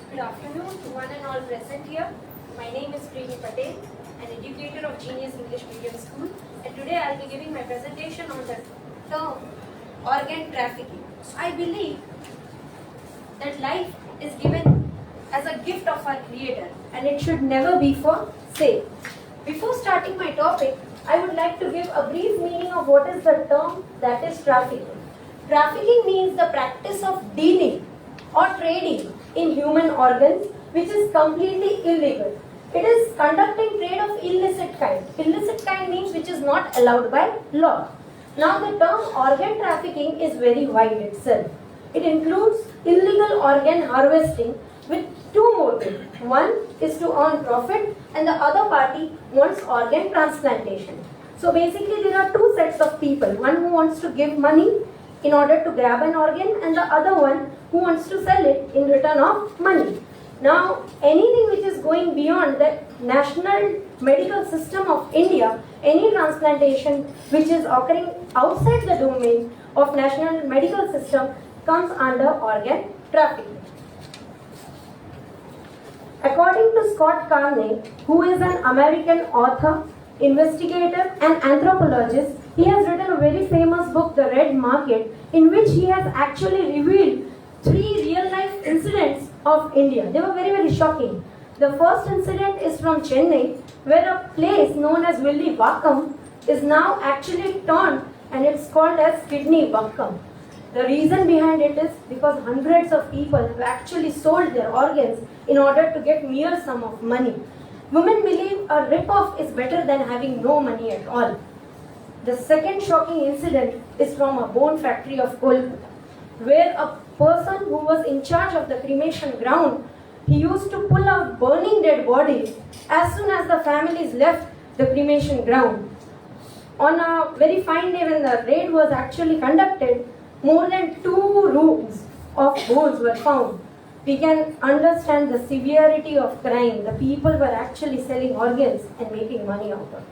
Good afternoon to one and all present here. My name is Greeni Patel, an educator of Genius English Medium School, and today I will be giving my presentation on the term organ trafficking. I believe that life is given as a gift of our Creator, and it should never be for sale. Before starting my topic, I would like to give a brief meaning of what is the term that is trafficking. Trafficking means the practice of dealing or trading in human organs, which is completely illegal. It is conducting trade of illicit kind. Illicit kind means which is not allowed by law. Now the term organ trafficking is very wide itself. It includes illegal organ harvesting with two motives. One is to earn profit and the other party wants organ transplantation. So basically there are two sets of people. One who wants to give money in order to grab an organ and the other one who wants to sell it in return of money. Now anything which is going beyond the national medical system of India, any transplantation which is occurring outside the domain of national medical system comes under organ trafficking. According to Scott Carney, who is an American author, investigator and anthropologist, he has written a very famous book, The Red Market, in which he has actually revealed 3 real-life incidents of India. They were very, very shocking. The first incident is from Chennai, where a place known as Willy Vakam is now actually turned and it's called as Kidney Vakam. The reason behind it is because hundreds of people have actually sold their organs in order to get mere sum of money. Women believe a rip-off is better than having no money at all. The second shocking incident is from a bone factory of Kolkata, where a person who was in charge of the cremation ground, he used to pull out burning dead bodies as soon as the families left the cremation ground. On a very fine day when the raid was actually conducted, more than 2 rooms of bones were found. We can understand the severity of crime. The people were actually selling organs and making money out of it.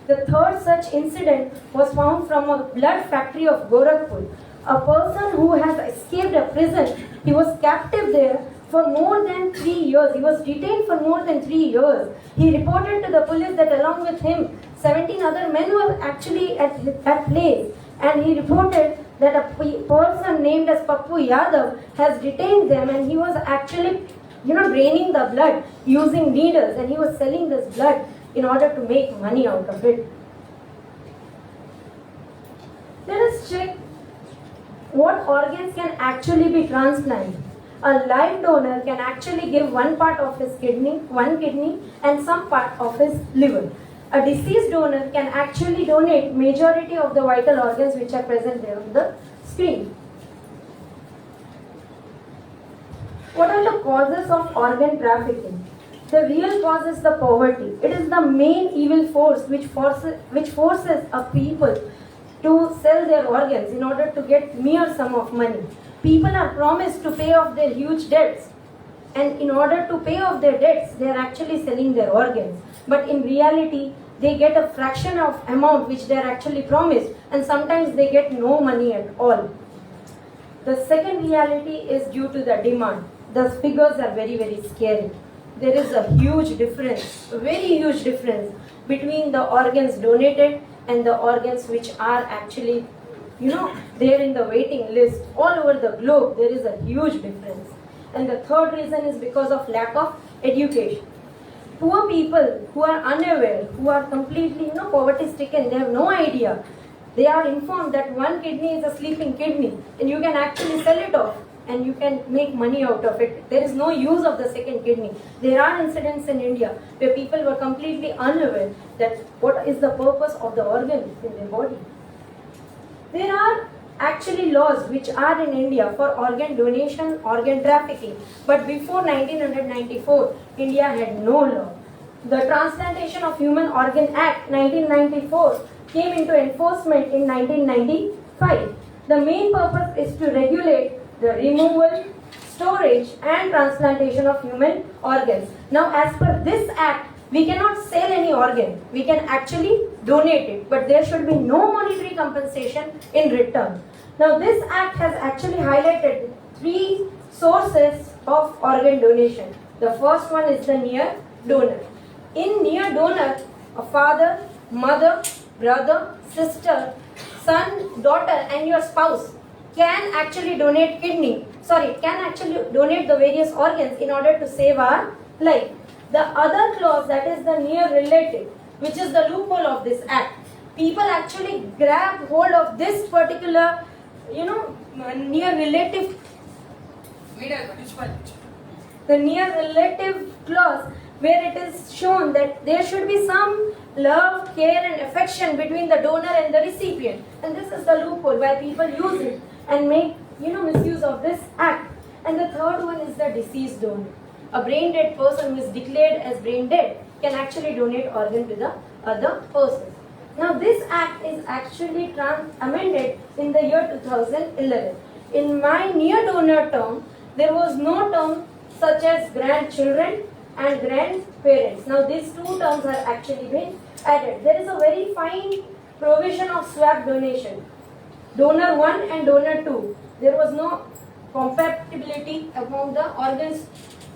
The third such incident was found from a blood factory of Gorakhpur. A person who has escaped a prison, he was captive there for more than 3 years. He was detained for more than 3 years. He reported to the police that along with him, 17 other men were actually at place. And he reported that a person named as Pappu Yadav has detained them and he was actually, draining the blood using needles and he was selling this blood in order to make money out of it. Let us check what organs can actually be transplanted. A live donor can actually give one part of his kidney, and some part of his liver. A deceased donor can actually donate majority of the vital organs which are present there on the screen. What are the causes of organ trafficking? The real cause is the poverty. It is the main evil force which forces a people to sell their organs in order to get mere sum of money. People are promised to pay off their huge debts, and in order to pay off their debts, they are actually selling their organs. But in reality, they get a fraction of amount which they are actually promised, and sometimes they get no money at all. The second reality is due to the demand. The figures are very, very scary. There is a huge difference, a very huge difference between the organs donated and the organs which are actually, there in the waiting list. All over the globe, there is a huge difference. And the third reason is because of lack of education. Poor people who are unaware, who are completely, poverty stricken, they have no idea. They are informed that one kidney is a sleeping kidney and you can actually sell it off and you can make money out of it. There is no use of the second kidney. There are incidents in India where people were completely unaware that what is the purpose of the organ in their body. There are actually laws which are in India for organ donation, organ trafficking. But before 1994, India had no law. The Transplantation of Human Organ Act 1994 came into enforcement in 1995. The main purpose is to regulate the removal, storage and transplantation of human organs. Now as per this act, we cannot sell any organ. We can actually donate it, but there should be no monetary compensation in return. Now this act has actually highlighted 3 sources of organ donation. The first one is the near donor. In near donor, a father, mother, brother, sister, son, daughter and your spouse can actually donate can actually donate the various organs in order to save our life. The other clause, that is the near relative, which is the loophole of this act. People actually grab hold of this particular, near relative. The near relative clause, where it is shown that there should be some love, care and affection between the donor and the recipient. And this is the loophole where people use it and make misuse of this act. And the third one is the deceased donor. A brain dead person who is declared as brain dead can actually donate organ to the other person. Now this act is actually amended in the year 2011. In my near donor term, there was no term such as grandchildren and grandparents. Now these two terms are actually been added. There is a very fine provision of swap donation. Donor 1 and donor 2. There was no compatibility among the organs.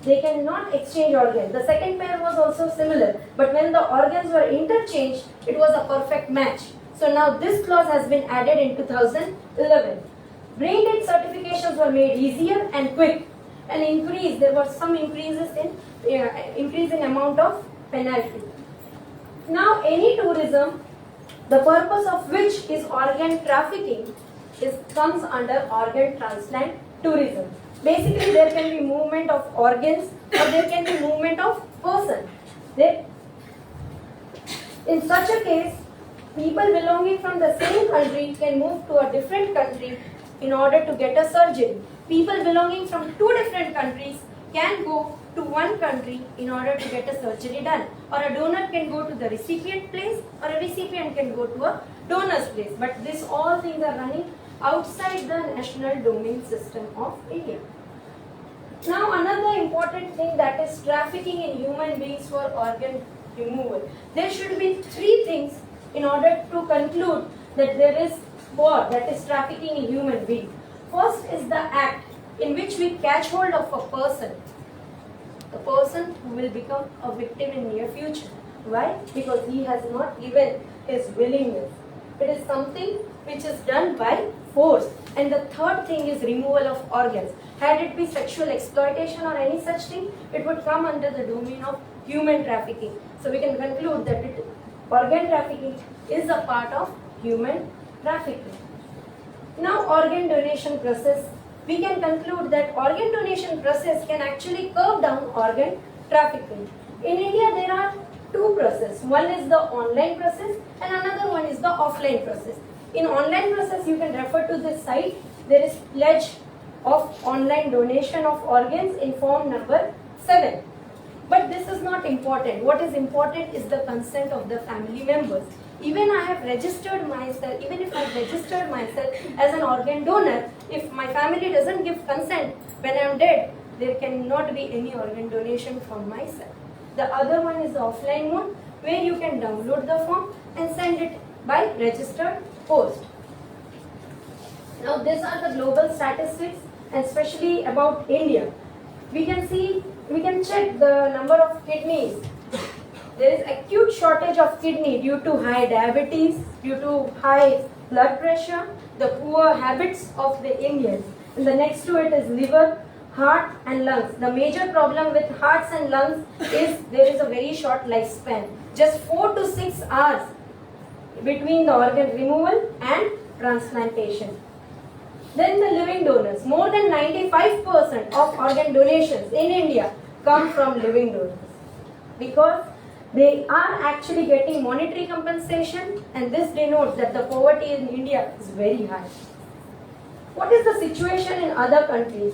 They cannot exchange organs. The second pair was also similar, but when the organs were interchanged, it was a perfect match. So now this clause has been added in 2011. Brain dead certifications were made easier and quick. There were some increases in increasing amount of penalty. Now any tourism, the purpose of which is organ trafficking, comes under organ transplant tourism. Basically, there can be movement of organs or there can be movement of person. In such a case, people belonging from the same country can move to a different country in order to get a surgery. People belonging from two different countries can go to one country in order to get a surgery done. Or a donor can go to the recipient place or a recipient can go to a donor's place. But these all things are running outside the national domain system of India. Now another important thing, that is trafficking in human beings for organ removal. There should be three things in order to conclude that there is war, that is trafficking in human beings. First is the act in which we catch hold of a person, the person who will become a victim in near future. Why? Because he has not given his willingness. It is something which is done by force. And the third thing is removal of organs. Had it be sexual exploitation or any such thing, it would come under the domain of human trafficking. So we can conclude that organ trafficking is a part of human trafficking. Now organ donation process. We can conclude that organ donation process can actually curb down organ trafficking. In India, there are two processes. One is the online process and another one is the offline process. In online process, you can refer to this site. There is pledge of online donation of organs in form number 7. But this is not important. What is important is the consent of the family members. Even if I have registered myself as an organ donor, if my family doesn't give consent when I am dead, there cannot be any organ donation from myself. The other one is the offline mode, where you can download the form and send it by registered post. Now these are the global statistics, and especially about India. We can check the number of kidneys. There is acute shortage of kidney due to high diabetes, due to high blood pressure, the poor habits of the Indians. And the next to it is liver, heart and lungs. The major problem with hearts and lungs is there is a very short lifespan. Just 4 to 6 hours between the organ removal and transplantation. Then the living donors. More than 95% of organ donations in India come from living donors, because they are actually getting monetary compensation, and this denotes that the poverty in India is very high. What is the situation in other countries?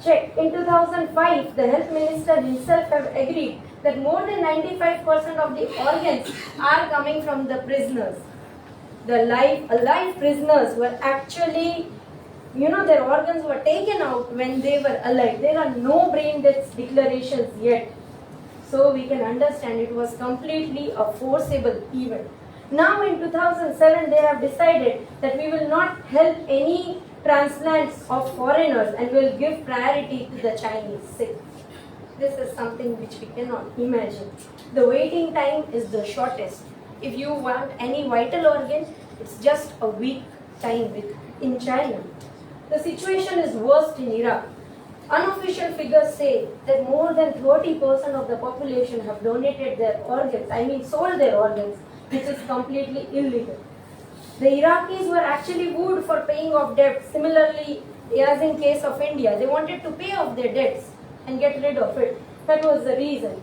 Check. In 2005, the health minister himself have agreed that more than 95% of the organs are coming from the prisoners. The alive prisoners were actually, their organs were taken out when they were alive. There are no brain death declarations yet. So we can understand it was completely a forcible event. Now in 2007, they have decided that we will not help any transplants of foreigners and will give priority to the Chinese sick. This is something which we cannot imagine. The waiting time is the shortest. If you want any vital organ, it's just a week time in China. The situation is worst in Iraq. Unofficial figures say that more than 30% of the population have donated their organs, sold their organs, which is completely illegal. The Iraqis were actually wooed for paying off debt. Similarly, as in case of India, they wanted to pay off their debts and get rid of it. That was the reason.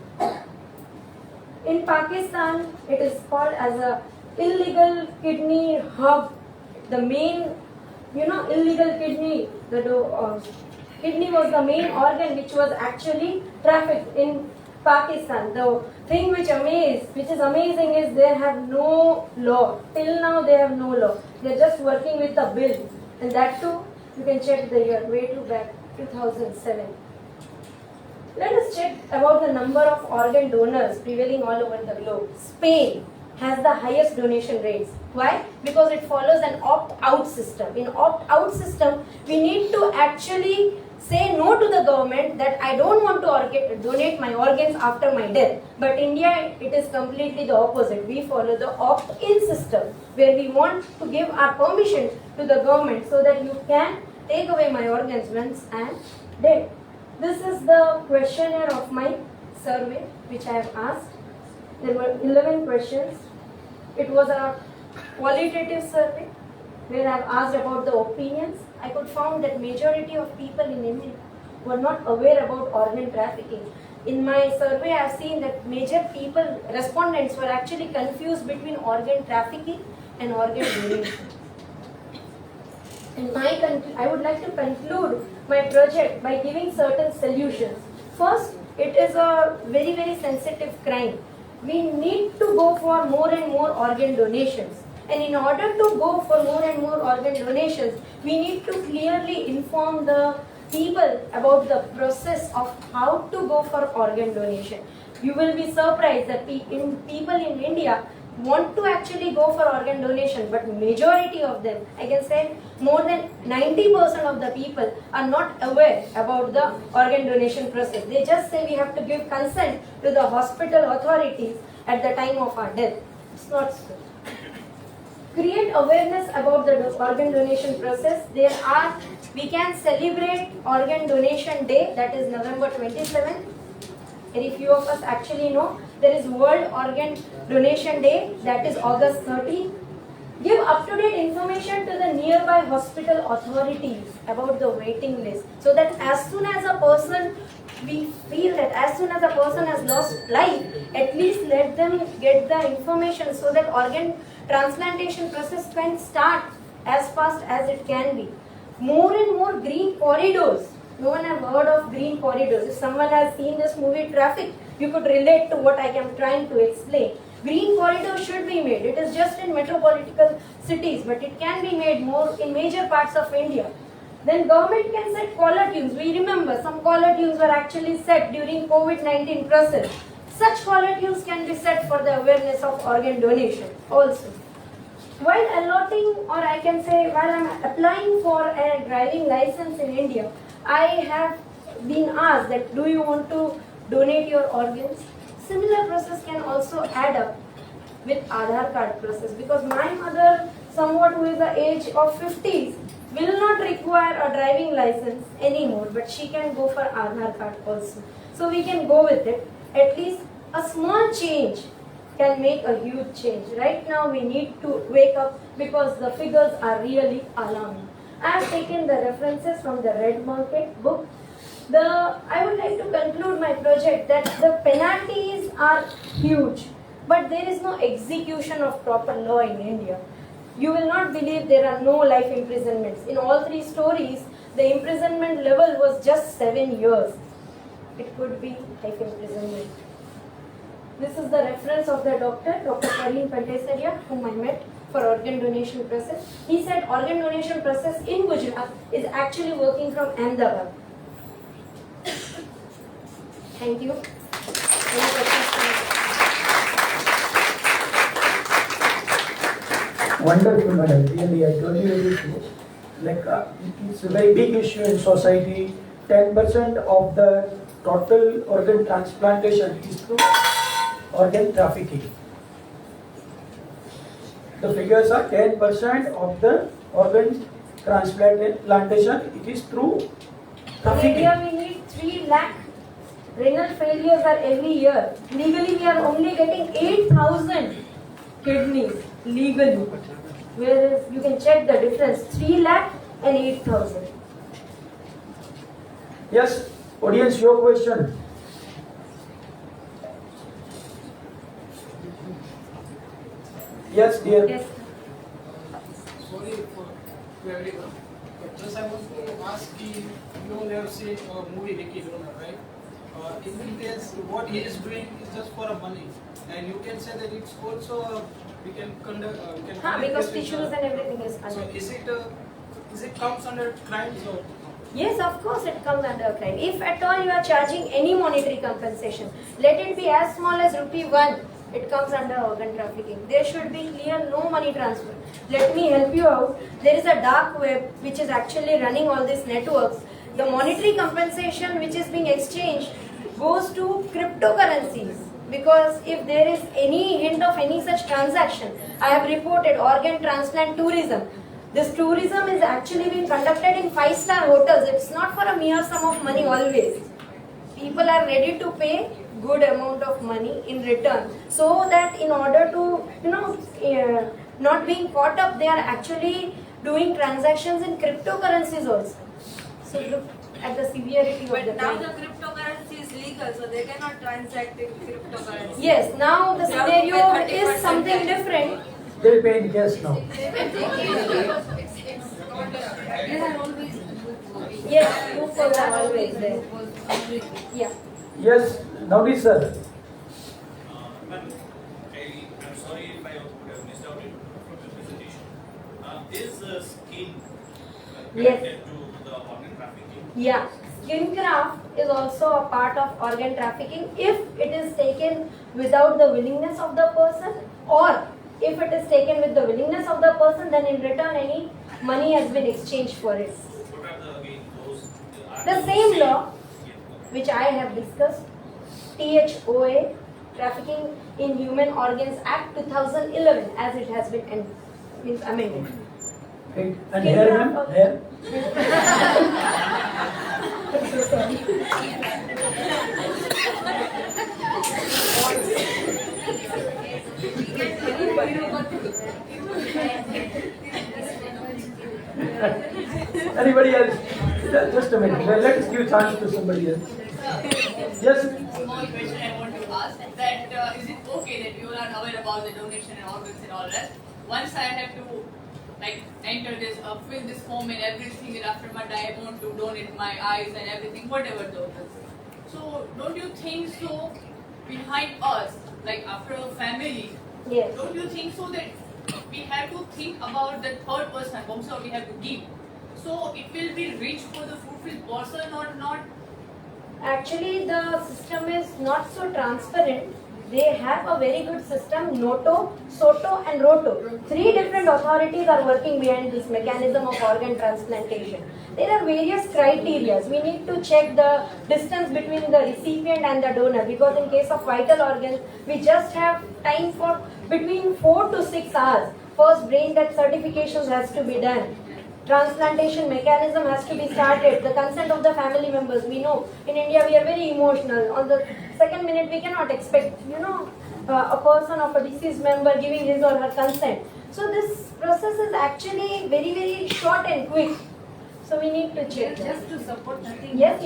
In Pakistan, it is called as a illegal kidney hub. The main, illegal kidney, kidney was the main organ which was actually trafficked in Pakistan. The thing which is amazing is they have no law. Till now they have no law. They are just working with the bill. And that too, you can check the year, way too back, 2007. Let us check about the number of organ donors prevailing all over the globe. Spain has the highest donation rates. Why? Because it follows an opt-out system. In opt-out system, we need to actually say no to the government that I don't want to donate my organs after my death. But India, it is completely the opposite. We follow the opt-in system where we want to give our permission to the government so that you can take away my organs once I am dead. This is the questionnaire of my survey which I have asked. There were 11 questions. It was a qualitative survey where I have asked about the opinions. I could found that majority of people in India were not aware about organ trafficking. In my survey, I have seen that major respondents were actually confused between organ trafficking and organ donation. I would like to conclude my project by giving certain solutions. First, it is a very, very sensitive crime. We need to go for more and more organ donations. And in order to go for more and more organ donations, we need to clearly inform the people about the process of how to go for organ donation. You will be surprised that people in India want to actually go for organ donation, but majority of them, I can say more than 90% of the people are not aware about the organ donation process. They just say we have to give consent to the hospital authorities at the time of our death. It's not so. Create awareness about the organ donation process. We can celebrate Organ Donation Day, that is November 27th. Very few of us actually know. There is World Organ Donation Day, that is August 30. Give up-to-date information to the nearby hospital authorities about the waiting list, so that as soon as a person, we feel that as soon as a person has lost life, at least let them get the information so that organ transplantation process can start as fast as it can be. More and more green corridors. No one has heard of green corridors. If someone has seen this movie Traffic, you could relate to what I am trying to explain. Green corridors should be made. It is just in metropolitan cities, but it can be made more in major parts of India. Then government can set caller tunes. We remember some caller tunes were actually set during COVID-19 process. Such caller tunes can be set for the awareness of organ donation also. While allotting, or I can say while I am applying for a driving license in India, I have been asked that do you want to donate your organs? Similar process can also add up with Aadhaar card process, because my mother, somewhat who is the age of 50s, will not require a driving license anymore, but she can go for Aadhaar card also. So we can go with it. At least a small change can make a huge change. Right now we need to wake up because the figures are really alarming. I have taken the references from the Red Market book. I would like to conclude my project that the penalties are huge, but there is no execution of proper law in India. You will not believe there are no life imprisonments. In all three stories, the imprisonment level was just 7 years. It could be life imprisonment. This is the reference of the doctor, Dr. Patel, whom I met for organ donation process. He said organ donation process in Gujarat is actually working from Ahmedabad. Thank you. Wonderful, madam. Really, I totally agree with you. like it's a very big issue in society. 10% of the total organ transplantation is through organ trafficking. The figures are 10% of the organ transplantation, it is through In trafficking. India, we need 3 lakh renal failures are every year. Legally, we are only getting 8,000 kidneys legally. Whereas you can check the difference, 3 lakh and 8,000. Yes, audience, your question. Yes, dear. Yes. Sorry for everyone. But just I want to ask you, you have seen a movie Vicky Donor, right? In this, what he is doing is just for a money, and you can say that it's also we can conduct. Because tissues and everything is So under. is it comes under crimes or? Yes, of course it comes under a crime. If at all you are charging any monetary compensation, let it be as small as ₹1, it comes under organ trafficking. There should be clear no money transfer. Let me help you out. There is a dark web which is actually running all these networks. The monetary compensation which is being exchanged goes to cryptocurrencies. Because if there is any hint of any such transaction, I have reported organ transplant tourism. This tourism is actually being conducted in 5-star hotels. It's not for a mere sum of money always. People are ready to pay good amount of money in return. So that in order to, not being caught up, they are actually doing transactions in cryptocurrencies also. So look at the severity of the But now crime. the cryptocurrency is legal, so they cannot transact in cryptocurrency. Yes, now the They have to scenario pay is 30% something tax. different. They will pay in cash now. There are always Yes, loopholes are always there. Yeah. Yes, Navneet sir. Ma'am, I'm sorry if I would have missed out from your presentation. Is the skin Yes. connected to the organ trafficking? Yeah, skin graft is also a part of organ trafficking if it is taken without the willingness of the person, or if it is taken with the willingness of the person, then in return any money has been exchanged for it. What are the again those? The same law which I have discussed, THOA, Trafficking in Human Organs Act 2011, as it has been amended. Right. And here, ma'am, here. I'm so sorry. Anybody else? Just a minute. Let us give chance to somebody else. Yes. Small question I want to ask that is it okay that you are aware about the donation and organs and all that? Once I have to enter this, fill this form and everything, and after my die I want to donate my eyes and everything, whatever those. So don't you think so? Behind us, like after a family, Yes. don't you think so that we have to think about the third person also we have to give? So it will be rich for the fulfilled person or not? Actually, the system is not so transparent. They have a very good system, NOTO, SOTO and ROTO. 3 different authorities are working behind this mechanism of organ transplantation. There are various criteria. We need to check the distance between the recipient and the donor, because in case of vital organs, we just have time for between 4 to 6 hours. First, brain death certifications has to be done. Transplantation mechanism has to be started. The consent of the family members. We know in India we are very emotional. On the second minute we cannot expect, a person of a deceased member giving his or her consent. So this process is actually very, very short and quick. So we need to check. just to support the thing. Yes.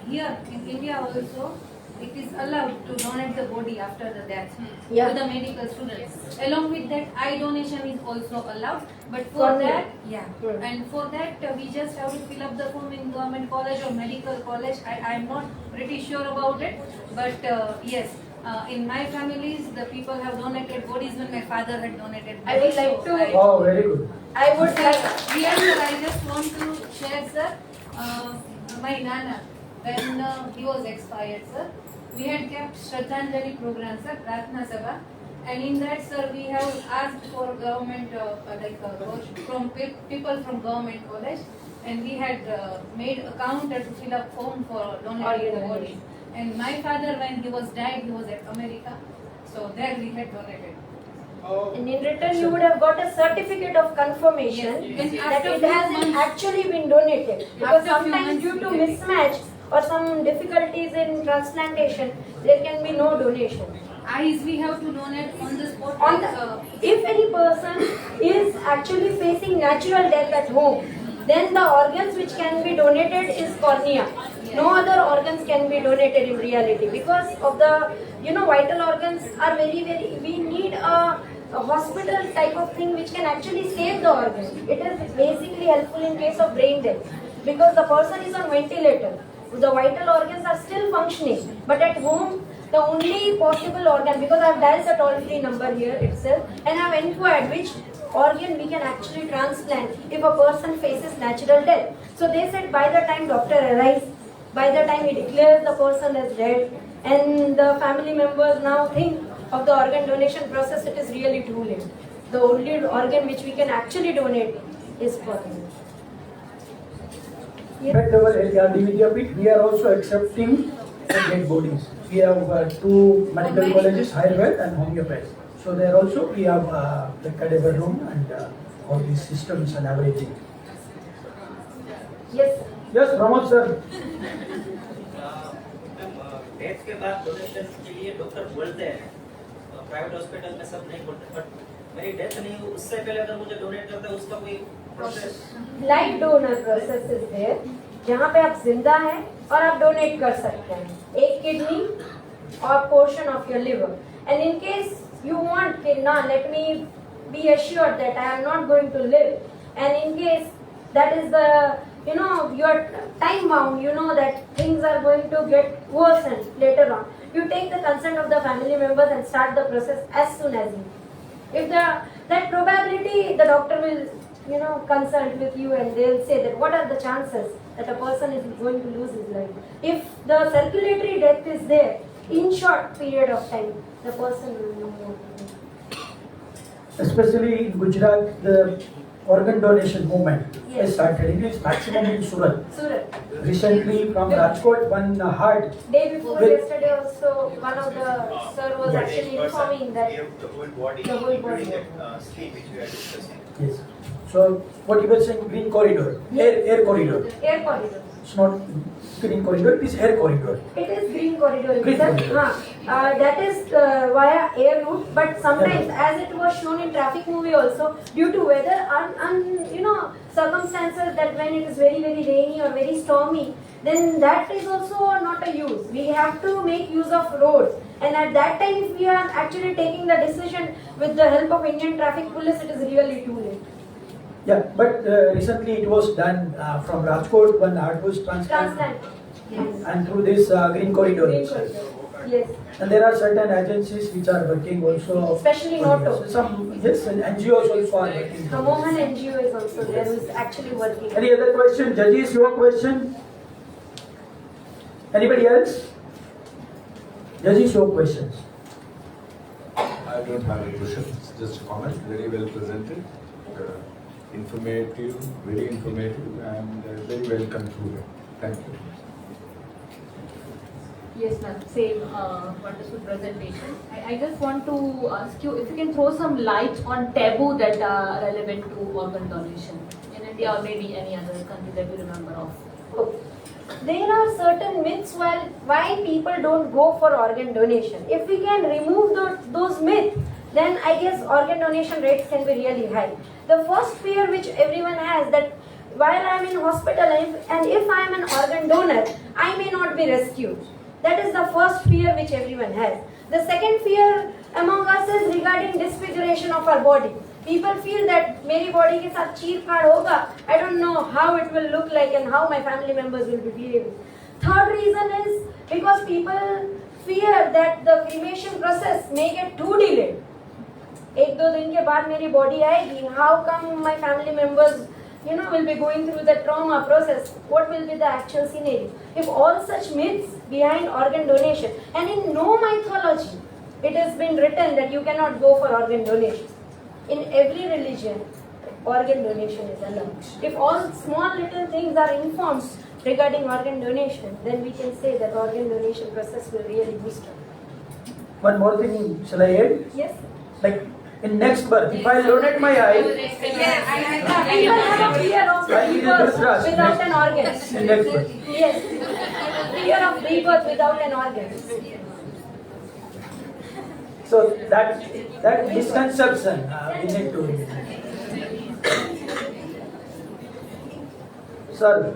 Here in India also, it is allowed to donate the body after the death Yeah. to the medical students. Along with that, eye donation is also allowed. But for For me. that, Hmm. and for that we just have to fill up the form in government college or medical college. I am not pretty sure about it, but yes. In my families, the people have donated bodies when my father had donated bodies. I would like to- Oh, very good. I would like. Here, sir, I just want to share, sir, my Nana, when he was expired, sir, we had kept Shraddhanjali program, sir, Pratna Sabha, And in that, sir, we have asked for government, from people from government college, and we had made a counter to fill up form for donating the body. And my father, when he was died, he was at America, so there we had donated. And in return, you would have got a certificate of confirmation Yes. that it hasn't actually been donated. Because After few sometimes months due to we get it. mismatch or some difficulties in transplantation, there can be no donation. Eyes we have to donate on the spot. On if any person is actually facing natural death at home, then the organs which can be donated is cornea. No other organs can be donated in reality because of the vital organs are very we need a hospital type of thing which can actually save the organ. It is basically helpful in case of brain death because the person is on ventilator. The vital organs are still functioning, but at home the only possible organ, because I have dialed the toll-free number here itself and I have inquired which organ we can actually transplant if a person faces natural death. So they said by the time doctor arrives, by the time he declares the person as dead, and the family members now think of the organ donation process, it is really too late. The only organ which we can actually donate is cornea. At our LRD Vidyapit, we are also accepting dead bodies. We have two medical colleges, Hyderabad and homeopathy. So there also we have the cadaver room and all these systems and everything. Yes. Yes, Pramod sir. Death के बाद donation के लिए doctor बोलते हैं private hospital में सब नहीं बोलते बट मेरी डेथ नहीं हुई उससे पहले अगर मुझे डोनेट करता है उसका कोई process life donor process is there जहाँ पे आप जिंदा हैं और आप डोनेट कर सकते हैं एक किडनी और portion of your liver and in case you want कि ना let me be assured that I am not going to live and in case that is the your time bound that things are going to get worsened later on, you take the consent of the family members and start the process as soon as you if that probability the doctor will consult with you and they'll say that what are the chances that a person is going to lose his life. If the circulatory death is there in short period of time, the person will know what. Especially in Gujarat, the organ donation movement Yes. has started. It is maximum in Surat. Surat. Recently from Rajkot, one heart. Day before With- yesterday also, one of the sir was actually informing that The whole body The whole body. during that sleep which we are discussing. Yes. So what you were saying, green corridor, air corridor. air corridor. It's not green corridor, it is air corridor. It is green corridor Green itself. corridor. That is via air route, but sometimes, as it was shown in traffic movie also, due to weather circumstances, that when it is very rainy or very stormy, then that is also not a use. We have to make use of roads, and at that time, if we are actually taking the decision with the help of Indian Traffic Police, it is really too late. Yeah, but recently it was done from Rajkot, one heart was transplanted, Transplant. Yes. and through this green corridor. Green itself. corridor. Yes. And there are certain agencies which are working also. Especially on Noto. this. Some yes, and NGOs also are working. The Mohan NGO is also there, who is actually working. Any other question? Judges, your question? Anybody else? Judges, your questions? I don't have a question, it's just a comment, very well presented, informative, very informative and very well concluded. Thank you. Yes, ma'am. Same wonderful presentation. I just want to ask you if you can throw some light on taboo that are relevant to organ donation in India or maybe any other country that you remember of. There are certain myths why people don't go for organ donation. If we can remove those myths, then I guess organ donation rates can be really high. The first fear which everyone has, that while I am in hospital and if I am an organ donor, I may not be rescued. That is the first fear which everyone has. The second fear among us is regarding disfiguration of our body. People feel that मेरी body के साथ चीर फाड़ होगा. I don't know how it will look like and how my family members will be behaving. Third reason is because people fear that the cremation process may get too delayed. एक दो दिन के बाद मेरी body आएगी. How come my family members will be going through the trauma process? What will be the actual scenario? If all such myths behind organ donation, and in no mythology, it has been written that you cannot go for organ donation. In every religion, organ donation is allowed. If all small little things are informed regarding organ donation, then we can say that organ donation process will really boost up. One more thing, shall I add? Yes? Like in next birth, if I donate my eye, People have a fear of rebirth without an organ. in next birth. Yes. Fear of rebirth without an organ. So that misconception we need to. Sir,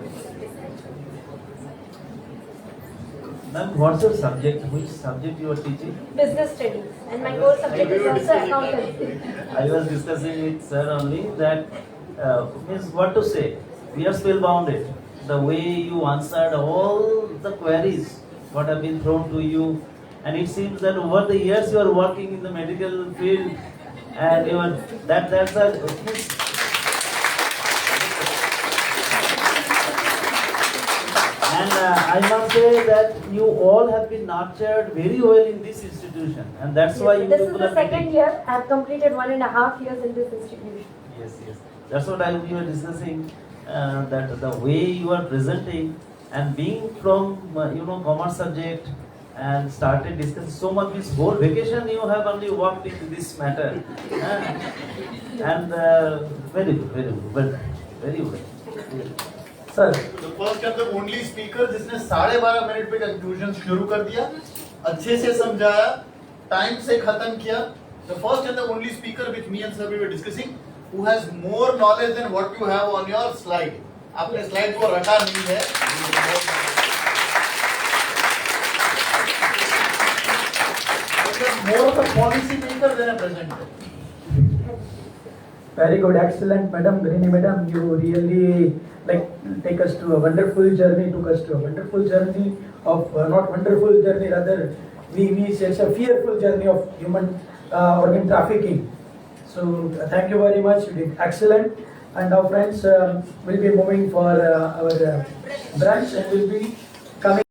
Ma'am, what's your subject? Which subject you are teaching? Business studies. And my core subject is also accountancy. I was discussing with sir only that means what to say. We are spellbounded. The way you answered all the queries what have been thrown to you, and it seems that over the years you are working in the medical field, and you are that's a. And I must say that you all have been nurtured very well in this institution, and that's why you This is people the are second getting. year. I have completed 1.5 years in this institution. Yes, yes. That's what we were discussing. That the way you are presenting and being from commerce subject and started discussing so much this whole vacation you have only walked into this matter, and very good, very good, very good. sir, The first and the only speaker जिसने 12.5 minute पे conclusion शुरू कर दिया, अच्छे से समझाया, time से खत्म किया. The first and the only speaker which me and sir we were discussing, who has more knowledge than what you have on your slide. आपने slide को रटा नहीं है. More of a policy maker than a presenter. very good, excellent, Madam Greeni, Madam. You really take us to a wonderful journey. Took us to a wonderful journey of not wonderful journey, rather we say it's a fearful journey of human organ trafficking. So thank you very much. You did excellent. And now, friends, we'll be moving for our branch, and we'll be coming.